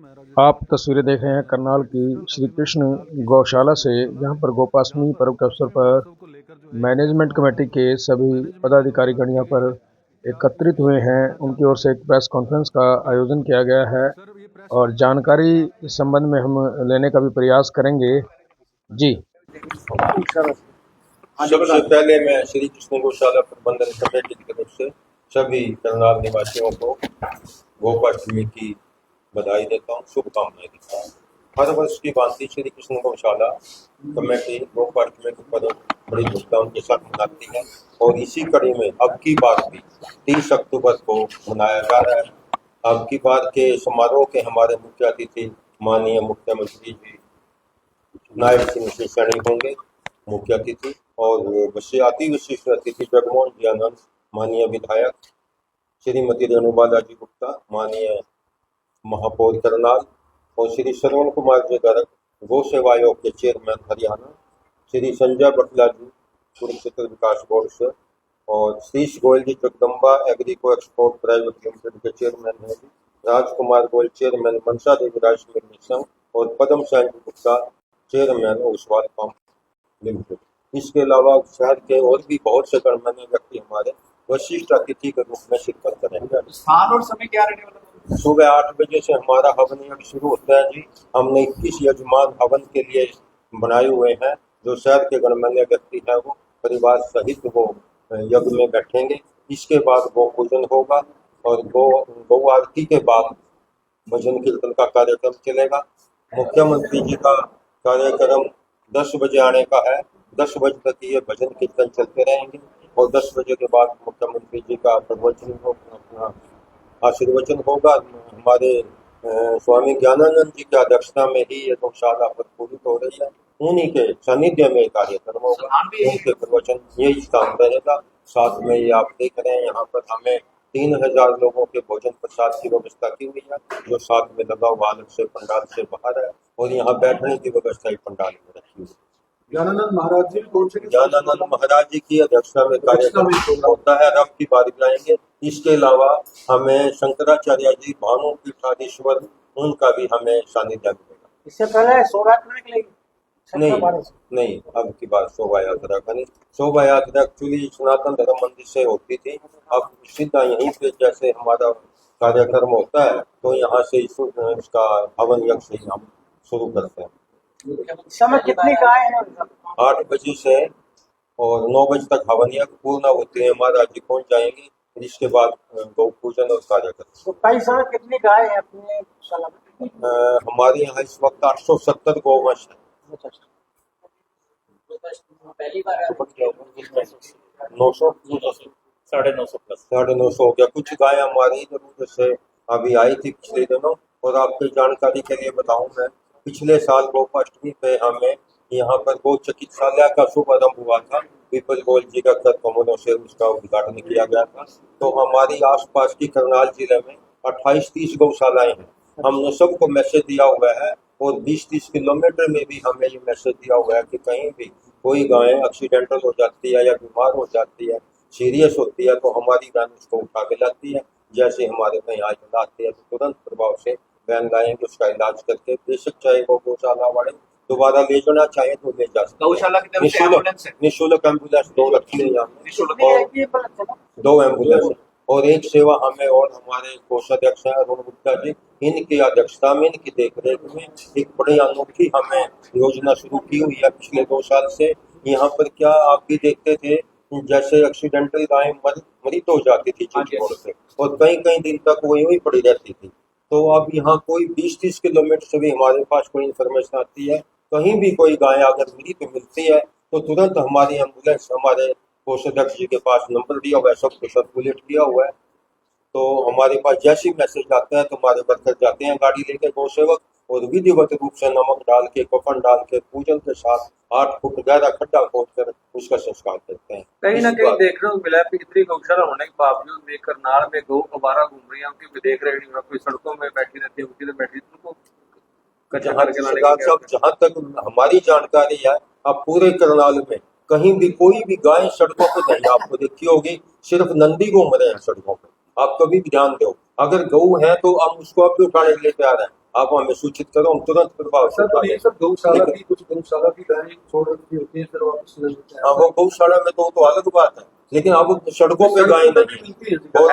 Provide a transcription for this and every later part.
आप तस्वीरें देख रहे हैं करनाल की श्री कृष्ण गौशाला से, जहां पर गोपाष्टमी पर्व के अवसर पर मैनेजमेंट कमेटी के सभी पदाधिकारीगण यहां पर एकत्रित हुए हैं। उनकी ओर से एक प्रेस कॉन्फ्रेंस का आयोजन किया गया है और जानकारी इस संबंध में हम लेने का भी प्रयास करेंगे। जी, सबसे पहले मैं श्री कृष्ण गौशाला प्रबंधन कमेटी की तरफ से सभी करनाल निवासियों को गोपाष्टमी की बधाई देता हूँ, शुभकामनाएं देता हूँ। हर वर्ष की भांति श्री कृष्ण गौशाला कमेटी गोपाष्टमी के पर्व बड़ी धूमधाम के साथ मनाती है और इसी कड़ी में अब की बार भी 30 अक्टूबर को मनाया जा रहा है। अब की बार के समारोह के हमारे मुख्य अतिथि माननीय मुख्यमंत्री जी नायब सिंह शेषाणी होंगे मुख्य अतिथि, और अति विशिष्ट अतिथि जगमोहन जी आनंद माननीय विधायक, श्रीमती रेणु बालाजी गुप्ता माननीय महापौर करनाल, और श्री श्रवण कुमार जी गर्ग गौ सेवा आयोग के चेयरमैन हरियाणा, श्री संजय बटला जी कुरुक्षेत्र विकास बोर्ड से, और Shrish Goyal ji Jagdamba Agrico export private limited के चेयरमैन है, Rajkumar Goyal chairman Mansa Devi rice mill Sangh, और Padam Sain Gupta chairman Oswal pump limited. इसके अलावा शहर के और भी बहुत से गणमान्य व्यक्ति हमारे वशिष्ठ अतिथि के रूप में शिरकत करेंगे। स्थान और समय क्या रहेगा? सुबह 8 बजे से हमारा हवन यज्ञ शुरू होता है जी। हमने 21 यजमान हवन के लिए बनाए हुए हैं। जो शहर के गणमान्य व्यक्ति हैं वो परिवार सहित वो यज्ञ में बैठेंगे। इसके बाद गौ पूजन होगा और गौ आरती के बाद भजन कीर्तन का कार्यक्रम चलेगा। मुख्यमंत्री जी का कार्यक्रम 10 बजे आने का है। 10 बजे तक ये भजन कीर्तन चलते रहेंगे और 10 बजे के बाद मुख्यमंत्री जी का प्रवचन होगा, अपना आशीर्वचन होगा। हमारे स्वामी ज्ञानानंद जी की अध्यक्षता में ही ये गौशाला प्रफुल्लित हो रही है। उन्हीं के सानिध्य में कार्यक्रम होगा, उनके प्रवचन यही स्थान रहेगा। साथ में ये आप देख रहे हैं यहाँ पर हमें 3000 लोगों के भोजन प्रसाद की व्यवस्था की हुई है, जो साथ में लगा हुआ अलग से पंडाल से बाहर है, और यहाँ बैठने की व्यवस्था ही पंडाल में रखी हुई है। ज्ञानानंद महाराज जी कौन से? ज्ञानानंद महाराज जी की अध्यक्षता में कार्यक्रम होता है, रब की बारी जाएंगे। इसके अलावा हमें शंकराचार्य जी भानु पीठाधीश्वर, उनका भी हमें सानिध्य मिलेगा। इससे पहले शोभायात्रा निकलेगी? नहीं, अब की बार शोभा यात्रा का नहीं। शोभा यात्रा एक्चुअली सनातन धर्म मंदिर से होती थी, अब सीधा यहीं पे जैसे हमारा कार्यक्रम होता है तो यहाँ से इसका हवन यज्ञ से हम शुरू करते हैं। समय कितनी का है? 8 बजे से और 9 बजे तक हवन यज्ञ पूर्ण होते हैं, महाराज जी पहुंच जाएंगे। इसके बाद गौ पूजन और कार्यक्रम। तो कई समय कितनी गाय है अपने शाला में? हमारे यहाँ इस वक्त 870 गौवंश है। पहली बार 900 950 प्लस 950 हो गया। कुछ गाय हमारी जरूर से अभी आई थी पिछले दिनों। और आपकी जानकारी के लिए बताऊं, मैं पिछले साल गोपाष्टमी पे हमें यहाँ पर गौ चिकित्सालय का शुभारंभ हुआ था। विपुल गोयल जी का कर कमलों से उसका उद्घाटन किया गया था। तो हमारी आसपास की करनाल जिले में 28-30 गौशालाएं हैं। हमने सबको मैसेज दिया हुआ है और 20-30 किलोमीटर में भी हमें ये मैसेज दिया हुआ है कि कहीं भी कोई गाय एक्सीडेंटल हो जाती है या बीमार हो जाती है, सीरियस होती है, तो हमारी वैन उसको उठा के लाती है। जैसे हमारे कहीं आज आते हैं तो तुरंत प्रभाव से वैन लाएंगे, उसका इलाज करके, बेशक चाहे वो गौशाला वाले दोबारा ले जाना चाहे तो ले जा सकते। गौशाला की तरफ से एम्बुलेंस है? निःशुल्क एम्बुलेंस 2 रखी है यहाँ, 2 एम्बुलेंस है। और एक सेवा हमें और हमारे कोषाध्यक्ष हैं अरुण गुप्ता जी, इनकी अध्यक्षता में, इनकी देखरेख में एक बड़ी अनोखी हमें योजना शुरू की हुई है पिछले 2 साल से। यहाँ पर क्या आप भी देखते थे, जैसे एक्सीडेंटल गाय मृत हो जाती थी चिड़चिड़ से और कई दिन तक वो यूं ही पड़ी रहती थी। तो अब यहाँ कोई 20-30 किलोमीटर से भी हमारे पास कोई इन्फॉर्मेशन आती है, कहीं भी कोई गाय अगर मृत मिलती है तो तुरंत हमारी एम्बुलेंस, हमारे कोषाध्यक्ष जी के पास नंबर दिया हुआ है, सब कुछ सर्कुलेट किया हुआ है। तो हमारे पास जैसे मैसेज आता है तो हमारे वर्कर जाते हैं गाड़ी लेके, गौ सेवक, और विधिवत रूप से नमक डाल के, कफन डाल के, पूजन के साथ 8 फुट गहरा खड्डा खोद कर उसका संस्कार करते हैं। कहीं ना कहीं देखने को मिला है इतनी गौशाला होने के बावजूद भी करनाल में गौ आवारा घूम रही है, उनकी भी देख रहे नहीं, कोई सड़कों में बैठी रहती है, उनकी तो बैठी उनको जहाँ तक हमारी जानकारी है, अब पूरे करनाल में कहीं भी कोई भी गाय सड़कों पे नहीं आपको देखी होगी, सिर्फ नंदी घूम रहे हैं सड़कों पे। आप कभी भी ध्यान दो, अगर गऊ है तो हम उसको आप भी उठाने के लिए तैयार हैं। आप हमें सूचित करो, हम तुरंत प्रभाव से सर तो ये सब गौशाला लेकिन- की कुछ गौशाला की गायें छोड़ रखी होती है, फिर वापस ले लेते हैं। हाँ, वो गौशाला में तो अलग बात है, लेकिन अब सड़कों पे गाय नहीं मिलती है। और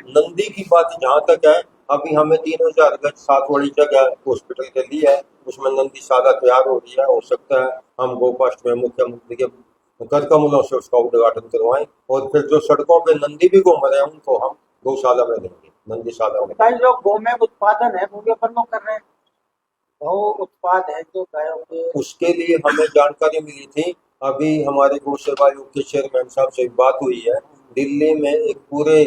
नंदी की बात जहाँ तक है, अभी हमें 3000 गज 7 वाली जगह हॉस्पिटल के लिए है, उसमें नंदीशाला तैयार हो रही है। हो सकता है हम गोपाष्ट में मुख्यमंत्री के कर कमलों से उसका उद्घाटन करवाएं, और फिर जो सड़कों पे नंदी भी घूम रहे हैं उनको हम गौशाला में देंगे, नंदीशाला में। कई लोग गोमें उत्पादन है वो भी अपन लोग कर रहे हैं, गौ उत्पाद है जो गायों के। उसके लिए हमें जानकारी मिली थी, अभी हमारे गौ सेवा आयोग के चेयरमैन साहब से बात हुई है, दिल्ली में एक पूरे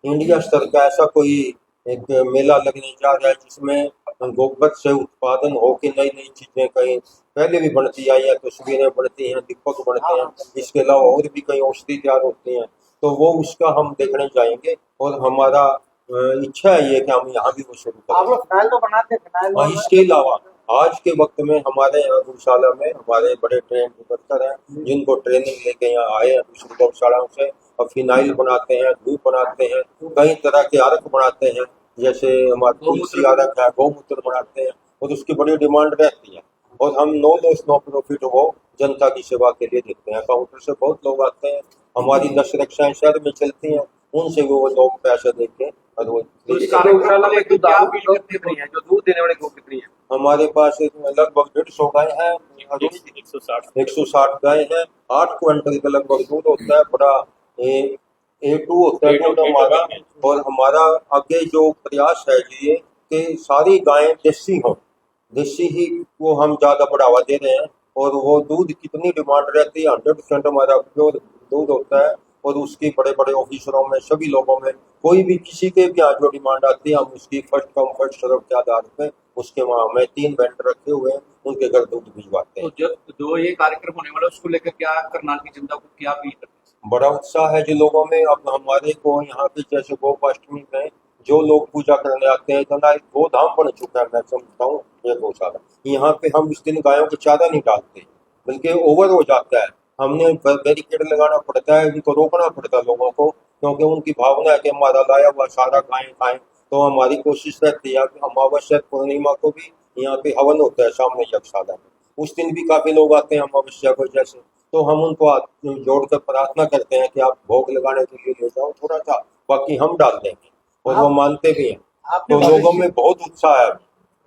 इंडिया स्तर का ऐसा कोई एक मेला लगने जा रहा है जिसमें गोबर से उत्पादन हो कि नई नई चीजें कहीं पहले भी बनती आई है, तस्वीरें बनती हैं, दीपक बनते हैं, इसके अलावा और भी कई औषधि तैयार होती हैं, तो वो उसका हम देखने जाएंगे। और हमारा इच्छा है ये कि हम यहाँ भी वो शुरू आप करें। लोग फिनाइल तो बनाते हैं, फिनाइल हाँ, इसके अलावा आज के वक्त में हमारे यहाँ गौशाला में हमारे बड़े ट्रेन वर्कर हैं जिनको ट्रेनिंग लेके यहाँ आए हैं दूसरी गौशालाओं से, और फिनाइल बनाते हैं, धूप बनाते हैं, कई तरह के अर्क बनाते हैं, जैसे हमारे तुलसी अर्क है, गौमूत्र बनाते हैं, और उसकी बड़ी डिमांड रहती है। और हम नो लॉस नो प्रॉफिट वो जनता की सेवा के लिए देते हैं। काउंटर से बहुत लोग आते हैं, हमारी 10 रिक्शाएं शहर में चलती हैं, उनसे वो लोग पैसे देके और वो तो इस गौशाला में दुधारू की गौ कितनी है, जो दूध देने वाली गौ कितनी है? हमारे पास लगभग 150 गाय है, 160 गाय है, 8 क्विंटल का लगभग दूध होता है, बड़ा A2 होता है दूध हमारा। और हमारा आगे जो प्रयास है ये कि सारी गायें देसी हों, देसी ही को हम ज्यादा बढ़ावा दे रहे हैं। और वो दूध कितनी डिमांड रहती है, 100% हमारा प्योर दूध होता है, और उसकी बड़े बड़े ऑफिसरों में सभी लोगों में कोई भी किसी के भी यहाँ जो डिमांड आती है हम उसकी फर्स्ट कम फर्स्ट सर्व के आधार पे उसके वहाँ हमें 3 वेंडर रखे हुए हैं, उनके घर दूध भिजवाते हैं। तो जब जो ये कार्यक्रम होने वाला है उसको लेकर क्या करनाल की जनता को क्या अपील करते हैं? बड़ा उत्साह है जो लोगों में। अब हमारे को यहाँ पे जैसे गोपाष्टमी में जो लोग पूजा करने आते हैं, इतना एक गोधाम बन चुका है, मैं समझता हूँ ये गौशाला। यहाँ पे हम इस दिन गायों को चारा नहीं डालते, बल्कि ओवर हो जाता है, हमने बैरिकेड लगाना पड़ता है, उनको रोकना पड़ता है लोगों को, क्योंकि उनकी भावना है कि हमारा लाया हुआ सारा खाएं। तो हमारी कोशिश रहती है कि अमावस्या पूर्णिमा को भी यहाँ पे हवन होता है सामने यज्ञशाला में, उस दिन भी काफी लोग आते हैं अमावस्या को जैसे, तो हम उनको जोड़कर प्रार्थना करते हैं कि आप भोग लगाने के लिए ले जाओ थोड़ा सा, बाकी हम डाल देंगे, और वो मानते भी हैं। तो लोगों में बहुत उत्साह है।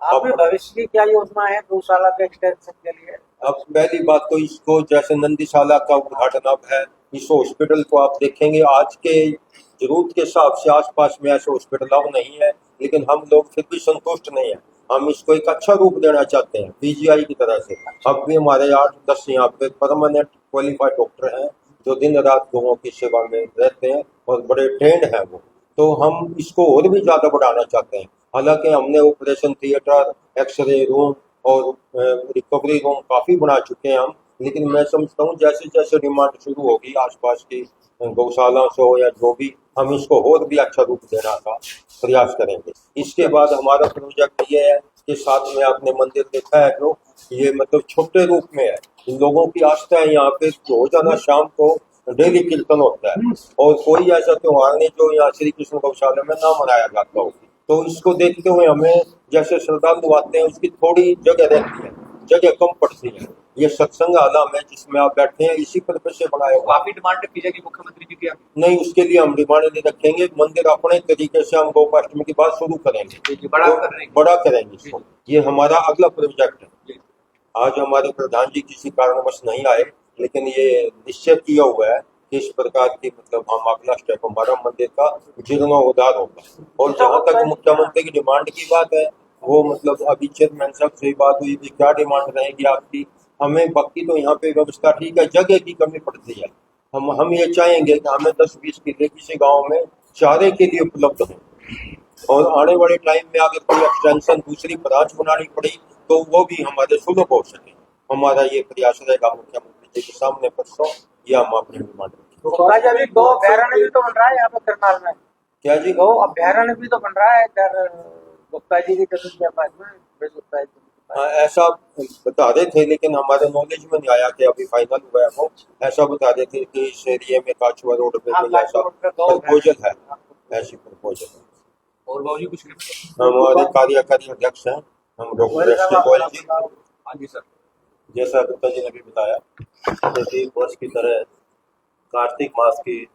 आपने भविष्य की क्या योजना है गौशाला के एक्सटेंशन के लिए? अब पहली बात तो इसको जैसे नंदीशाला का उद्घाटन अब है, इस हॉस्पिटल को आप देखेंगे आज के जरूरत के हिसाब से आसपास में ऐसे हॉस्पिटल अब नहीं है, लेकिन हम लोग फिर भी संतुष्ट नहीं है, हम इसको एक अच्छा रूप देना चाहते हैं पीजीआई की तरह से। अब भी हमारे 8-10 यहाँ पे परमानेंट क्वालिफाइड डॉक्टर हैं जो दिन रात गौओं की सेवा में रहते हैं और बड़े ट्रेंड हैं वो, तो हम इसको और भी ज्यादा बढ़ाना चाहते हैं। हालांकि हमने ऑपरेशन थिएटर, एक्सरे रूम और रिकवरी रूम काफी बना चुके हैं हम, लेकिन मैं समझता हूँ जैसे जैसे डिमांड शुरू होगी आसपास की गौशाला से हो या जो भी, हम इसको और भी अच्छा रूप देना का प्रयास करेंगे। इसके बाद हमारा प्रोजेक्ट ये है कि साथ में आपने मंदिर देखा है जो ये मतलब छोटे रूप में है, लोगों की आस्था है यहाँ पे रोजाना शाम को डेली कीर्तन होता है, और कोई ऐसा त्योहार नहीं जो यहाँ श्री कृष्ण गौशाला में ना मनाया जाता हो। तो इसको देखते हुए हमें जैसे श्रद्धालु आते हैं उसकी थोड़ी जगह रहती है, जगह कम पड़ती है। ये सत्संग आलम है जिसमें आप बैठे हैं, इसी पर्पज से बनाया हुआ। काफी डिमांड रखी जाएगी मुख्यमंत्री जी की? नहीं, उसके लिए हम डिमांड नहीं रखेंगे, मंदिर अपने तरीके से हम गोपाष्टमी की बात शुरू करेंगे, बड़ा करेंगे इसको। ये हमारा अगला प्रोजेक्ट है। आज हमारे प्रधान जी किसी कारणवश नहीं आए, लेकिन ये निश्चय किया हुआ है कि इस प्रकार की मतलब हम अगला स्टेप हमारा मंदिर का जीर्णोद्धार होगा। और जहाँ तक मुख्यमंत्री की डिमांड की बात है, वो मतलब अभी चेयरमैन साहब से बात हुई थी, क्या डिमांड रहेगी आपकी? हमें बाकी तो यहाँ पे व्यवस्था ठीक है, जगह की कमी पड़ती है। हम ये चाहेंगे कि हमें 10-20 किले किसी गाँव में चारे के लिए उपलब्ध हो, और आने वाले टाइम में अगर कोई एक्सटेंशन दूसरी ब्रांच बनानी पड़ी तो वो भी हमारे सुलभ हो सके। हमारा ये प्रयास रहेगा मुख्यमंत्री जी के सामने परसों, या हम अपनी डिमांड तो अभी गौ अभ्यारण्य भी तो बन रहा है यहाँ पे करनाल में। क्या जी? गौ अभ्यारण्य भी तो बन रहा है इधर गुप्ता जी की जमीन के पास में, गुप्ता जी। हाँ, ऐसा बता रहे थे, लेकिन हमारे नॉलेज में नहीं आया कि अभी फाइनल हुआ है वो। ऐसा बता रहे थे कि इस एरिया में काचुआ रोड पे कोई ऐसा प्रपोजल है, ऐसी प्रपोजल है। और बाबू जी कुछ हम कार्यकारी अध्यक्ष हैं, हम डॉक्टर एस टी गोयल जी। हाँ जी सर। जैसा गुप्ता जी ने भी बताया, प्रत्येक वर्ष की तरह कार्तिक मास की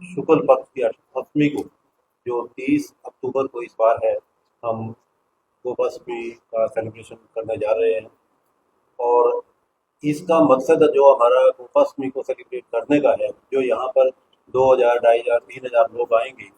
शुक्ल पक्ष की अष्टमी को, जो 30 अक्टूबर को इस बार है, हम गोपाष्टमी का सेलिब्रेशन करने जा रहे हैं। और इसका मकसद जो हमारा गोपाष्टमी को सेलिब्रेट करने का है, जो यहाँ पर 2000, 2500, 3000 लोग आएंगे,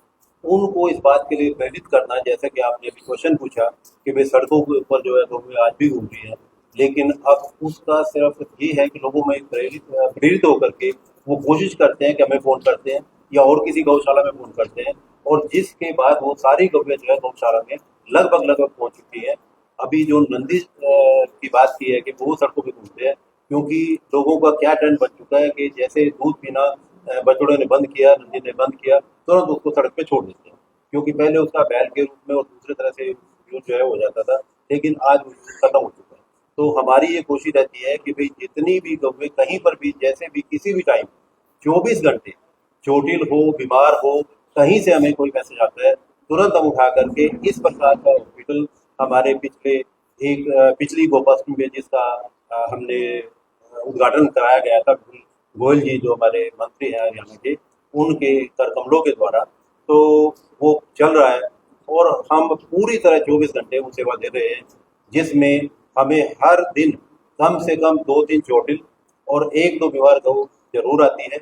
उनको इस बात के लिए प्रेरित करना, जैसे कि आपने अभी क्वेश्चन पूछा कि भाई सड़कों के ऊपर जो है लोग आज भी घूम रही हैं, लेकिन अब उसका सिर्फ ये है कि लोगों में प्रेरित होकर के वो कोशिश करते हैं कि हमें फ़ोन करते हैं या और किसी गौशाला में फ़ोन करते हैं, और जिसके बाद वो सारी गौएं जो है गौशाला में लगभग पहुँच चुकी हैं। अभी जो नंदी की बात की है कि वो सड़कों पे घूमते हैं, क्योंकि लोगों का क्या ट्रेंड बन चुका है कि जैसे दूध पीना बछड़ों ने बंद किया, नंदी ने बंद किया, तुरंत उसको सड़क पे छोड़ देते हैं, क्योंकि पहले उसका बैल के रूप में और दूसरे तरह से यूज जो है हो जाता था, लेकिन आज वो खत्म हो चुका है। तो हमारी ये कोशिश रहती है कि भाई जितनी भी गौएं कहीं पर भी, जैसे भी, किसी भी टाइम, 24 घंटे, चोटिल हो, बीमार हो, कहीं से हमें कोई मैसेज आता है, तुरंत हम उठा करके इस प्रकार का हॉस्पिटल हमारे पिछली गोपाष्टमी में जिसका हमने उद्घाटन कराया गया था, गोयल जी जो हमारे मंत्री हैं हरियाणा के, उनके कर कमलों के द्वारा, तो वो चल रहा है और हम पूरी तरह 24 घंटे वो सेवा दे रहे हैं, जिसमें हमें हर दिन कम से कम 2-3 चोटिल और 1-2 बीमार गौ जरूर आती है,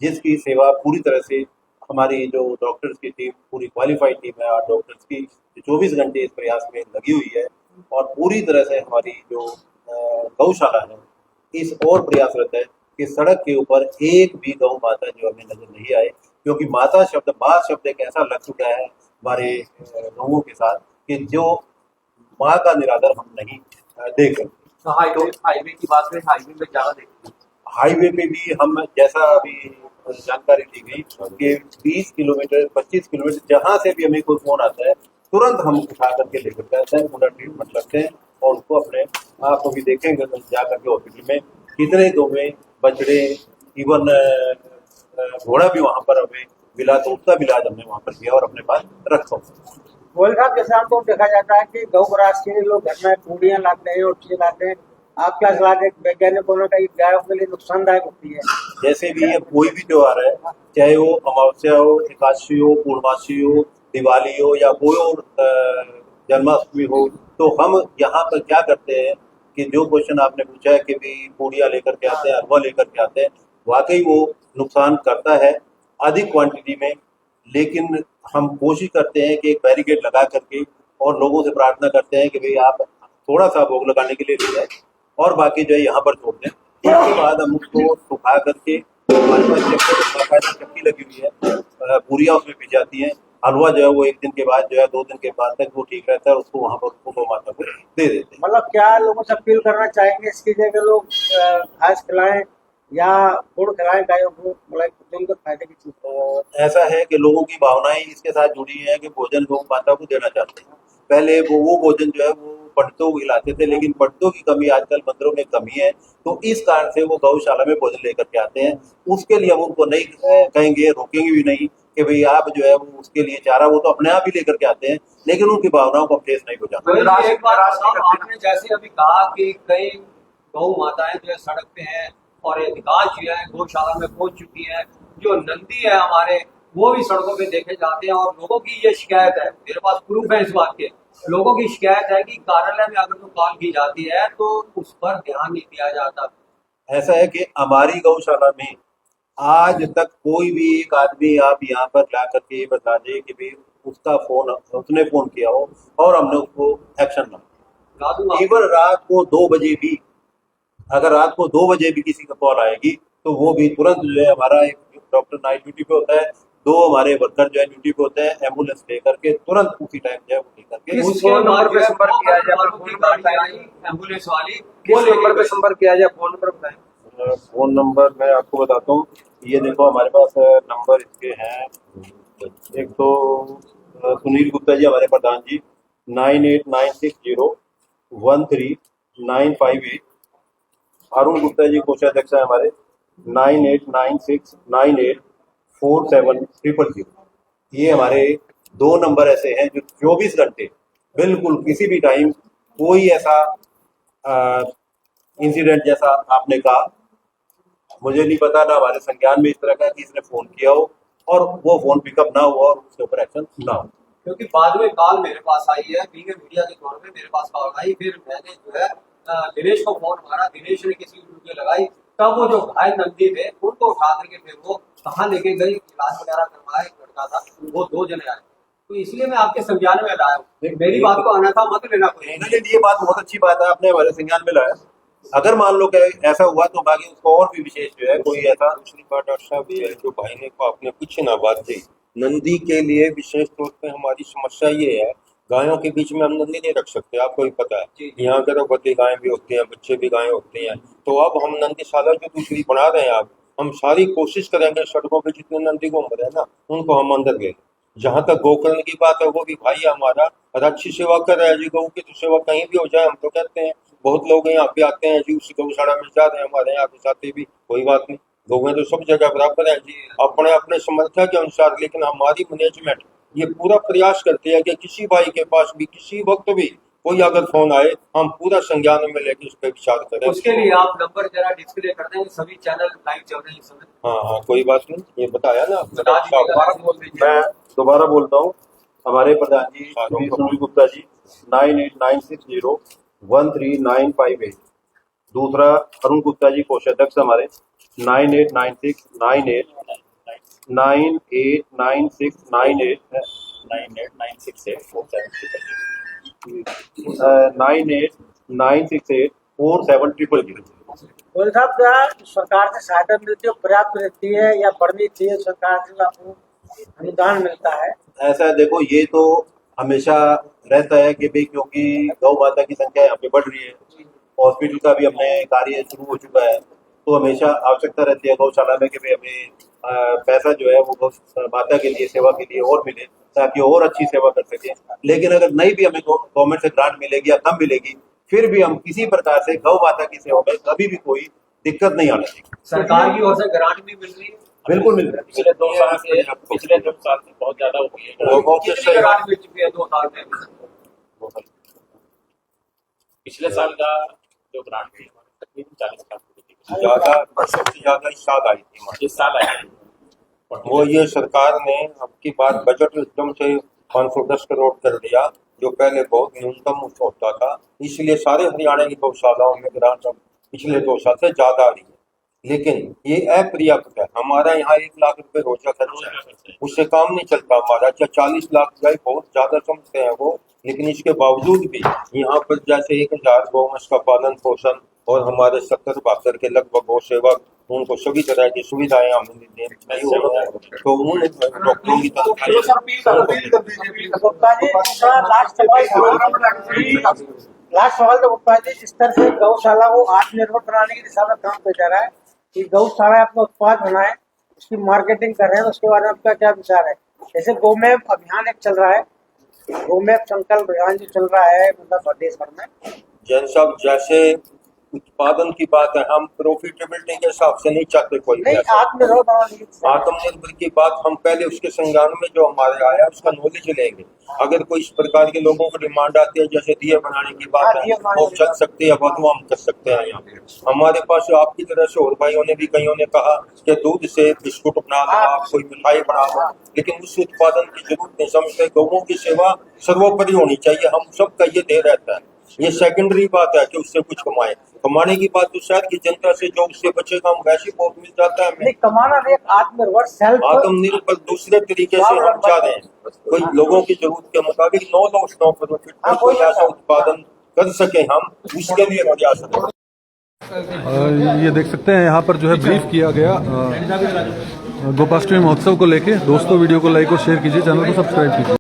जिसकी सेवा पूरी तरह से हमारी जो डॉक्टर्स की टीम, पूरी क्वालिफाइड टीम है 8 डॉक्टर्स की, जो 24 घंटे इस प्रयास में लगी हुई है, और पूरी तरह से हमारी जो गौशाला है इस ओर प्रयासरत है कि सड़क के ऊपर एक भी गौ माता जो हमें नजर नहीं आए, क्योंकि माँ शब्द एक ऐसा लग चुका है हमारे लोगों के साथ कि जो माँ का निरादर हम नहीं देख सकते। तो हाईवे की बात करें, हाईवे में ज़्यादा देखते हैं। हाईवे पे भी हम, जैसा अभी जानकारी दी गई कि 20 किलोमीटर 25 किलोमीटर जहाँ से भी हमें कोई फोन आता है, तुरंत हम उठा करके लेकर जाते हैं, पूरा ट्रीटमेंट करते हैं, और उसको अपने आप अभी देखेंगे जा करके हॉस्पिटल में कितने गौएं, बछड़े, इवन घोड़ा भी वहाँ पर हमें मिला, तो उसका भी इलाज हमने वहाँ पर किया और अपने पास रखा। गोयल साहब, जैसे हमको देखा जाता है कि गौ ग्रास के लिए लोग घर में पूड़ियाँ लाते हैं और चीजें लाते हैं, आप क्या सलाह दें? वैज्ञानिकों ने कहा गायों के लिए नुकसानदायक होती है। जैसे भी ये कोई भी त्योहार है, चाहे वो अमावस्या हो, एकादशी हो, पूर्णमासी हो, दिवाली हो, या कोई और जन्माष्टमी हो, तो हम यहाँ पर क्या करते हैं कि जो क्वेश्चन आपने पूछा है कि भाई पूड़ियाँ लेकर के आते हैं, हलवा लेकर के आते हैं, वाकई वो नुकसान करता है अधिक क्वांटिटी में, लेकिन हम कोशिश करते हैं कि एक बैरिकेड लगा करके, और लोगों से प्रार्थना करते हैं कि भाई आप थोड़ा सा भोग लगाने के लिए ले जाए और बाकी जो है यहाँ पर छोड़ दें। उसके बाद हम उसको सुखा करके, हमारे पास चक्की लगी हुई है, पूरियाँ उसमें पिस जाती हैं, हलवा जो है वो 1 दिन के बाद जो है 2 दिन के बाद तक वो ठीक रहता है, उसको वहाँ पर उसको गौ माता को दे देते हैं। मतलब क्या लोगों से अपील करना चाहेंगे इसकी जगह लोग घास खिलाएं या गुड़ खिलाएं गायों को, मतलब जिनको फायदे की चीज? ऐसा है कि लोगों की भावनाएं इसके साथ जुड़ी हैं कि भोजन गौ माता को देना चाहते हैं। पहले वो भोजन जो है वो पंडितों को खिलाते थे, लेकिन पंडितों की कमी आजकल मंदिरों में कमी है, तो इस कारण से वो गौशाला में भोजन लेकर के आते हैं। उसके लिए हम उनको नहीं कहेंगे, रोकेंगे भी नहीं कि भाई आप जो है वो उसके लिए चारा, वो तो अपने आप ही लेकर के आते हैं, लेकिन उनकी भावनाओं को ठेस नहीं पहुंचाते। तो एक बात बताओ, आपने जैसे अभी कहा कि कई गौ माताएं जो है सड़क पे हैं और अधिकांश जो है गौशाला में पहुंच चुकी हैं, जो नंदी है हमारे वो भी सड़कों पे देखे जाते हैं, और लोगों की ये शिकायत है, मेरे पास प्रूफ है इस बात के, लोगों की शिकायत है कि कार्यालय में अगर तो कॉल की जाती है तो उस पर ध्यान नहीं दिया जाता। ऐसा है कि हमारी गौशाला में आज तक कोई भी एक आदमी आप यहाँ पर ला करके ये बता दे कि भाई उसने फोन किया हो और हमने उसको एक्शन ना, इवन रात को 2 बजे भी, अगर रात को 2 बजे भी किसी का कॉल आएगी तो वो भी तुरंत जो है, हमारा एक डॉक्टर नाइट ड्यूटी पे होता है, 2 हमारे वर्कर जो है ड्यूटी पे होते हैं, एम्बुलेंस लेकर के तुरंत उसी टाइम जो है वो लेकर के उस फोन नंबर पे संपर्क किया जाए, एम्बुलेंस वाली किस नंबर पे संपर्क किया जाए, फोन नंबर बताएं। फोन नंबर मैं आपको बताता हूँ, ये देखो हमारे पास नंबर इसके हैं, एक तो सुनील गुप्ता जी हमारे प्रधान जी 9896013958, अरुण गुप्ता जी कोषाध्यक्ष है हमारे 9896984700, ये हमारे 2 नंबर ऐसे हैं जो 24 घंटे बिल्कुल किसी भी टाइम कोई ऐसा इंसिडेंट जैसा आपने कहा मुझे नहीं पता, ना हमारे संज्ञान में इस तरह का कि इसने फोन किया हो और वो फोन पिकअप ना हुआ और उसके ऊपर एक्शन ना हो। क्योंकि बाद में कॉल मेरे पास आई है, बीइंग मीडिया के तौर पे मेरे पास कॉल आई, फिर मैंने जो है दिनेश को फोन मारा, दिनेश ने किसी वीडियो लगाई, तब वो जो घायल नंदी थे उनको उठा करके फिर वो कहाँ लेके गई, इलाज वगैरह करवाया, एक लड़का था, वो 2 जने आए। तो इसलिए मैं आपके संज्ञान में लाया हूँ, मेरी बात को अन्यथा मत लेना कोई। ये बात बहुत अच्छी बात है, आपने हमारे संज्ञान में लाया। अगर मान लो कि ऐसा हुआ तो बाकी उसको और भी विशेष जो है कोई ऐसा। दूसरी बात डॉक्टर साहब ये है, जो भाई ने को आपने कुछ ना बात कही, नंदी के लिए विशेष तौर पे हमारी समस्या ये है, गायों के बीच में हम नंदी नहीं रख सकते, आपको भी पता है। यहाँ गर्भवती गायें भी होती हैं, बच्चे भी गायें होती हैं, तो अब हम नंदीशाला जो दूसरी बना रहे हैं, अब हम सारी कोशिश करेंगे सड़कों पे जितने नंदी घूम रहे हैं ना उनको हम अंदर ले। जहाँ तक गोकर्ण की बात है, वो भी भाई हमारा और अच्छी सेवा कर रहा है जी। गौ की तो सेवा कहीं भी हो जाए, हम तो कहते हैं। बहुत लोग यहाँ पे आते हैं जी, उसी गौशाला में जा रहे हैं, हमारे यहाँ पे जाते भी, कोई बात नहीं, गौएं तो सब जगह बराबर है जी, अपने अपने समर्थन के अनुसार। लेकिन हमारी मैनेजमेंट ये पूरा प्रयास करती है कि किसी भाई के पास भी किसी वक्त भी कोई अगर फोन आए, हम पूरा संज्ञान में लेके उस पर विचार करें। उसके लिए आप नंबर जरा डिस्प्ले कर देंगे, सभी चैनल लाइव चल रहे हैं इस समय। हाँ, कोई बात नहीं, ये बताया ना। मैं दोबारा बोलता हूँ, हमारे प्रधान जी श्री सुनील गुप्ता जी 9896013958। दूसरा अरुण गुप्ता जी कोषाध्यक्ष हमारे 9896 बोल साहब, क्या सरकार से सहायता मिलती है, पर्याप्त रहती है या बढ़नी चाहिए? सरकार से आपको अनुदान मिलता है? ऐसा है, देखो ये तो हमेशा रहता है कि भाई क्योंकि गौ माता की संख्या यहाँ पे बढ़ रही है, हॉस्पिटल का भी हमने कार्य शुरू हो चुका है, तो हमेशा आवश्यकता रहती है गौशाला में कि भाई हमें पैसा जो है वो गौ माता के लिए, सेवा के लिए और मिले, ताकि और अच्छी सेवा कर सके। लेकिन अगर नहीं भी हमें गवर्नमेंट से ग्रांट मिलेगी या कम मिलेगी, फिर भी हम किसी प्रकार से गौ माता की सेवा में कभी भी कोई दिक्कत नहीं आने देगी। सरकार की ओर से ग्रांट भी मिल रही है? बिल्कुल मिल रहा है। पिछले 2 साल से बहुत ज्यादा हो गई है। कितनी ग्रांट मिल चुकी है 2 साल में? पिछले साल का जो ग्रांट थी तकरीबन 40 लाख ज्यादा, सबसे ज्यादा इस साल आई थी हमारी। इस साल आई। वो ये सरकार ने अब की बार बजट एकदम से 510 करोड़ कर दिया, जो पहले बहुत न्यूनतम होता था। इसलिए सारे हरियाणा की गौशालाओं में ग्रांट अब पिछले 2 साल से ज्यादा आ रही है। लेकिन ये अपर्याप्त है। हमारा यहाँ 1 लाख रुपए रोजा खर्चा है, उससे काम नहीं चलता हमारा। 40 लाख रुपए बहुत ज्यादा समझते हैं वो, लेकिन इसके बावजूद भी यहाँ पर जैसे 1000 गौवंश का पालन पोषण और हमारे 70-72 के लगभग गौ सेवक, उनको सभी तरह की सुविधाएं हम नहीं हो रहा है, तो उन डॉक्टरों की लास्ट सवाल तो गुप्ता जी, जिस तरह से गौशाला को आत्मनिर्भर बनाने की दिशा में काम किया जा रहा है कि गौशाला अपना उत्पाद बनाए, उसकी मार्केटिंग कर रहे हैं, उसके बारे में आपका क्या विचार है? जैसे गोमैप अभियान एक चल रहा है, गोमैप संकल्प अभियान जो चल रहा है मतलब देश भर में, जैन साहब जैसे उत्पादन की बात है, हम प्रॉफिटेबिलिटी के हिसाब से नहीं चाहते कोई नहीं, आत्मनिर्भर की बात हम पहले उसके संज्ञान में जो हमारे आया उसका नॉलेज लेंगे। अगर कोई इस प्रकार के लोगों को डिमांड आती है, जैसे दिए बनाने की बात है, वो चल सकती है, बात हम कर सकते हैं। यहाँ पे हमारे पास आपकी तरह से और भाइयों ने भी, कईयों ने कहा कि दूध से बिस्कुट बना लो, आप कोई मिठाई बना लो, लेकिन उस उत्पादन की जरूरत नहीं समझते। गौओं की सेवा सर्वोपरि होनी चाहिए, हम सबका ये ध्येय रहता है। ये सेकेंडरी बात है कि उससे कुछ कमाए। कमाने की बात तो शायद की जनता से जो उससे बचेगा हम वैसे बहुत मिल जाता है हमें। कमाना नहीं, आत्मनिर्भर दूसरे तरीके से हम चाह रहे हैं, कोई लोगों की जरूरत के मुताबिक नो लॉस नो प्रॉफिट, कोई ऐसा उत्पादन कर सके हम, उसके लिए प्रयास करें। ये देख सकते हैं यहाँ पर जो है ब्रीफ किया गया गोपाष्टमी महोत्सव को लेके। दोस्तों वीडियो को लाइक और शेयर कीजिए, चैनल को सब्सक्राइब कीजिए।